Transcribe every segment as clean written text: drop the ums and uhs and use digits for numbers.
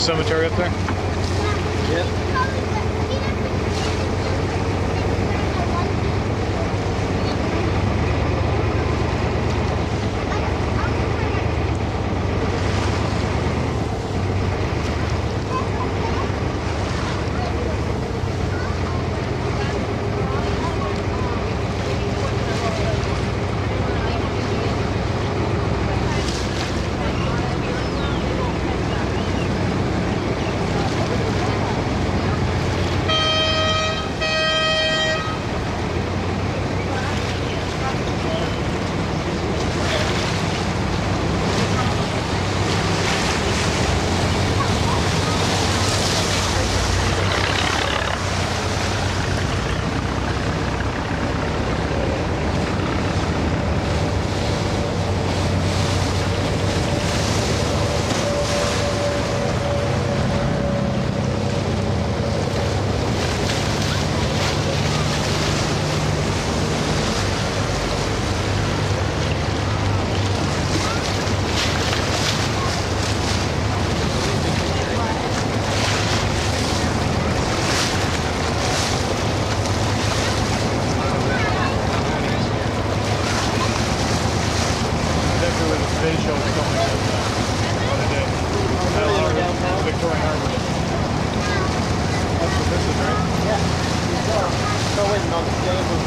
cemetery up there? Yep. Today show is going on the day. Victoria Harbor. That's what this is, right? Yeah. Go in on the table.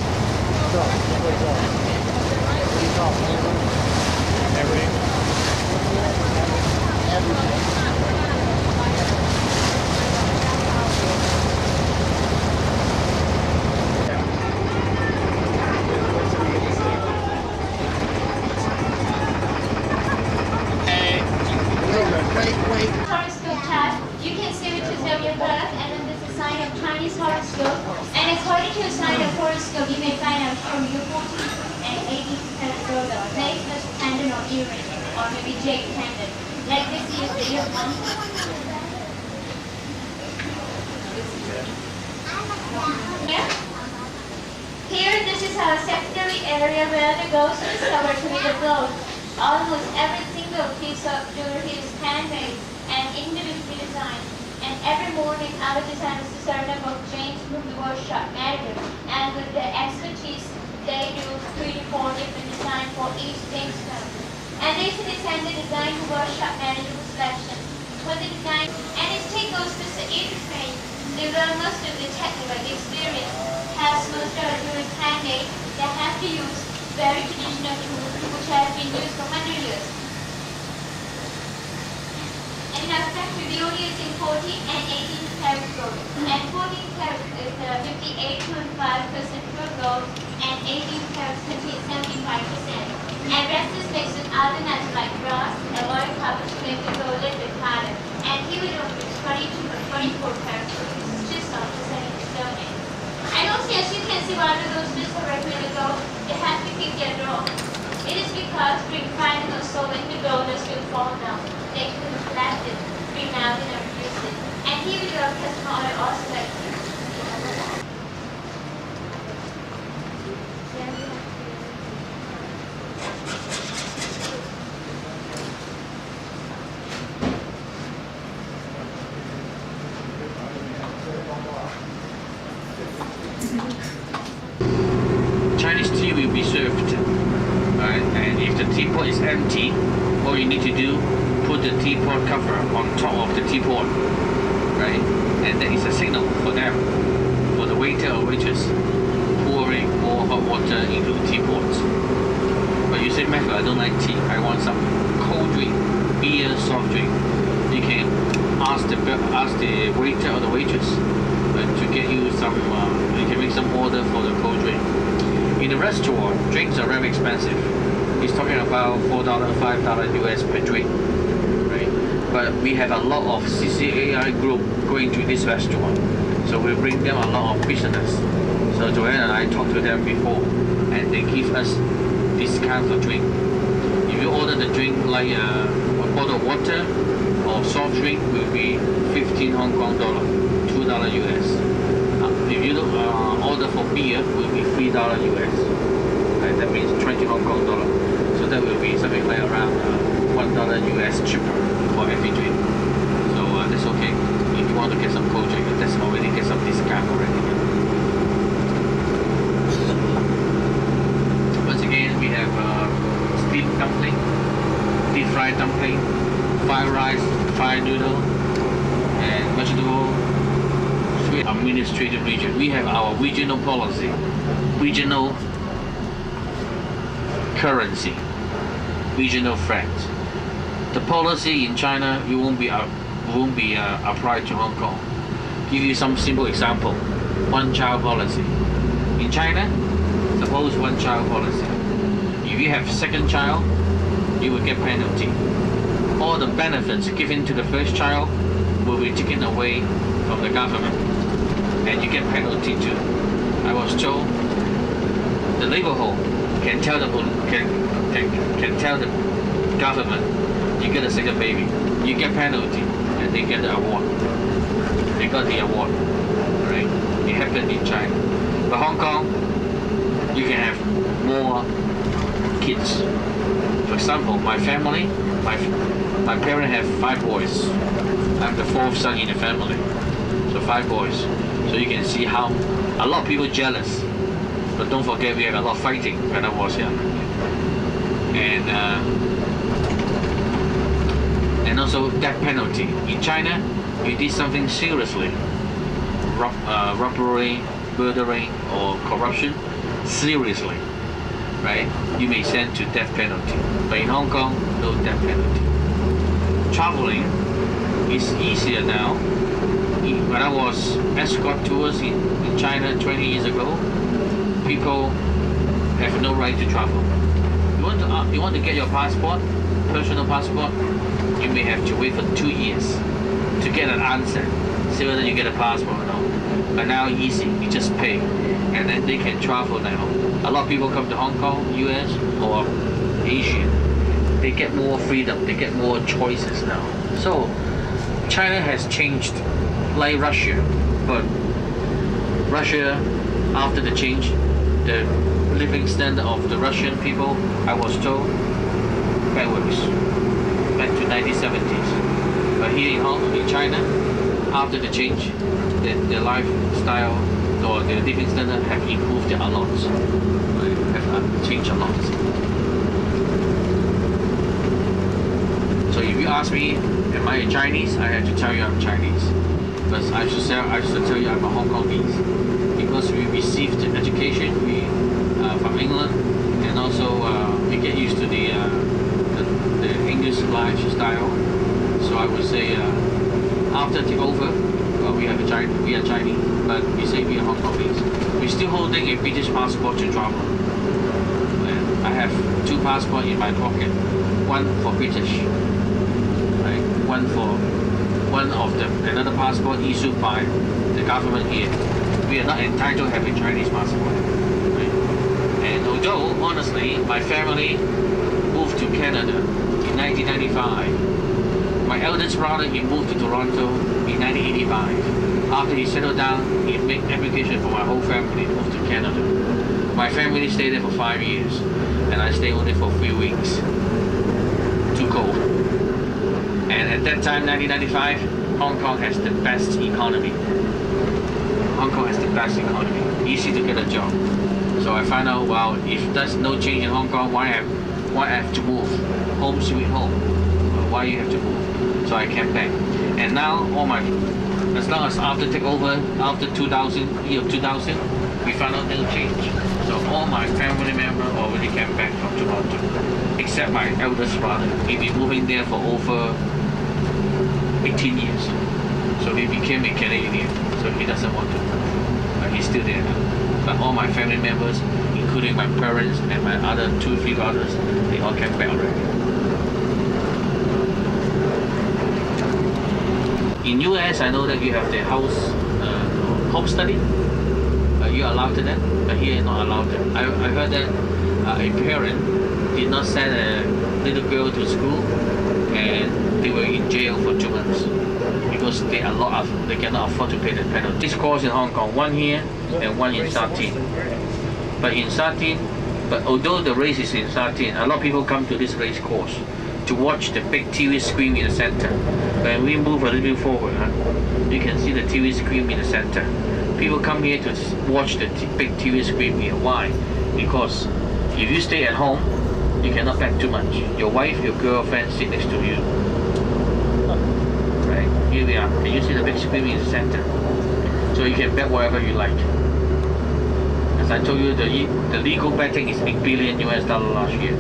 Horoscope chart, you can see which is your birth, and then this is sign of Chinese horoscope. And according to the sign of horoscope, you may find out from your 14th and 18th category, necklace, pendant, or earring, or maybe jade pendant. Like this is the year month. Yeah. Here, this is our secondary area where the ghost is covered to be the gold. Almost every single piece of jewelry is handmade and individually designed. And every morning, our designers serve up of James from the workshop manager. And with their expertise, they do 3 to 4 different designs for each Jamestown. And they send the design to workshop manager for selection. For the design, and its take goes to the trade. They learn most of the technical experience. Has most of during handmade, they have to use very traditional tools which have been used for 100 years. And in our factory, we only use in 14 and 18 karat gold. And 14 karat is 58.5% pure gold, and 18 karat contains 75%. And rest is mixed with other metals like brass, alloy, copper, to make the gold a little bit harder. And here we don't use 22 or 24 karat gold. It's just not the same stone. And also, as you can see, one of those discs are recommended gold, they have to keep their draw. It is because during refining or solving, the gold will fall down. They can collect it, bring out and reduce it. And here we go, customer order also like this. Chinese tea will be served, right? And if the teapot is empty, all you need to do, put the teapot cover on top of the teapot, right? And that is a signal for them, for the waiter or waitress, pouring more hot water into the teapots. But you say, Matthew, I don't like tea. I want some cold drink, beer, soft drink. You can ask the waiter or the waitress to get you some. You can make some order for the cold drink. In the restaurant, drinks are very expensive. He's talking about $4, $5 US per drink, right? But we have a lot of CCAI group going to this restaurant, so we bring them a lot of business. So Joanne and I talked to them before, and they give us discount for drink. If you order the drink like a bottle of water or soft drink, will be 15 Hong Kong dollar, $2 US. If you order for beer, will be $3 US. Right? That means 20 Hong Kong dollar. So that will be something like around $1 US cheaper for every drink. So it's okay. If you want to get some coaching, that's already get some discount already. Once again, we have steamed dumpling, deep fried dumpling, fried rice, fried noodle, and vegetable. Sweet administrative region. We have our regional policy, regional currency, regional francs. The policy in China it won't be applied to Hong Kong. Give you some simple example. One child policy. In China, suppose one child policy. If you have second child, you will get penalty. All the benefits given to the first child will be taken away from the government, and you get penalty too. I was told the neighborhood can tell the government you get a second baby, you get penalty, and they get the award. They got the award, right? It happened in China. But Hong Kong, you can have more kids. For example, my family, my parents have 5 boys. I'm the 4th son in the family, so 5 boys. So you can see how a lot of people jealous. But don't forget, we had a lot of fighting when I was young. And also death penalty. In China, you did something seriously, robbery, murdering, or corruption, seriously, right? You may send to death penalty. But in Hong Kong, no death penalty. Traveling is easier now. When I was escort tours in China 20 years ago, people have no right to travel. You want to get your passport, personal passport, you may have to wait for 2 years to get an answer, see whether you get a passport or not. But now easy, you just pay, and then they can travel now. A lot of people come to Hong Kong, US, or Asia. They get more freedom, they get more choices now. So China has changed like Russia, but Russia, after the change, the living standard of the Russian people, I was told, backwards, back to 1970s. But here in China, after the change, the lifestyle or the living standard have improved a lot, have changed a lot. So if you ask me, am I a Chinese? I have to tell you I'm Chinese. But I should tell you I'm a Hong Kongese. Because we received education from England, and also we get used to the English lifestyle. So I would say after takeover, we are Chinese, but we say we are Hong Kongese. We're still holding a British passport to travel. And I have 2 passports in my pocket. One for British, right? Another passport issued by the government here. We are not entitled to have a Chinese passport. Right? And although, honestly, my family moved to Canada in 1995. My eldest brother, he moved to Toronto in 1985. After he settled down, he made application for my whole family, moved to Canada. My family stayed there for 5 years, and I stayed only for 3 weeks. Too cold. And at that time, 1995, Hong Kong has the best economy. Hong Kong has the best economy. Easy to get a job. So I found out, well, if there's no change in Hong Kong, why I have to move? Home sweet home. Why you have to move? So I came back. And now, as long as after takeover, after 2000, we found out no change. So all my family members already came back from Toronto, except my eldest brother. He's been moving there for over 18 years. So he became a Canadian, so he doesn't want to move. But he's still there now. But all my family members, including my parents and my other 2, 3 brothers, they all came back already. In US, I know that you have the home study. You're allowed to that, but here you're not allowed to. I heard that a parent did not send a little girl to school, and they were in jail for 2 months because they cannot afford to pay the penalty. This course in Hong Kong, 1 here and 1 in Sa Tin. But although the race is in Sa Tin, a lot of people come to this race course. to watch the big TV screen in the center. When we move a little bit forward, you can see the TV screen in the center. People come here to watch the big TV screen here. Why? Because if you stay at home, you cannot pack too much. Your wife, your girlfriend sit next to you. Right? Here we are. Can you see the big screen in the center? So you can bet whatever you like. As I told you, the legal betting is $8 billion last year.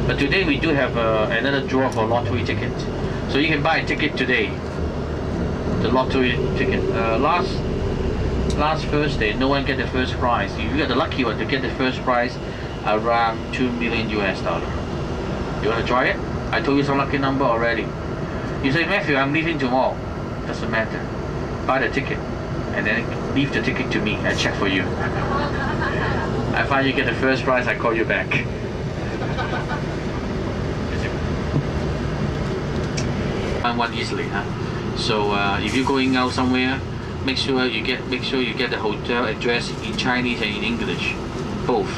But today we do have another draw for lottery ticket. So you can buy a ticket today. The lottery ticket. Last Thursday, no one get the first prize. If you got the lucky one to get the first prize, around $2 million. You want to try it? I told you some lucky number already. You say, Matthew, I'm leaving tomorrow. Doesn't matter. Buy the ticket and then leave the ticket to me. I check for you. I find you get the first prize, I call you back. Find one easily, huh? So if you're going out somewhere, make sure you get the hotel address in Chinese and in English, both.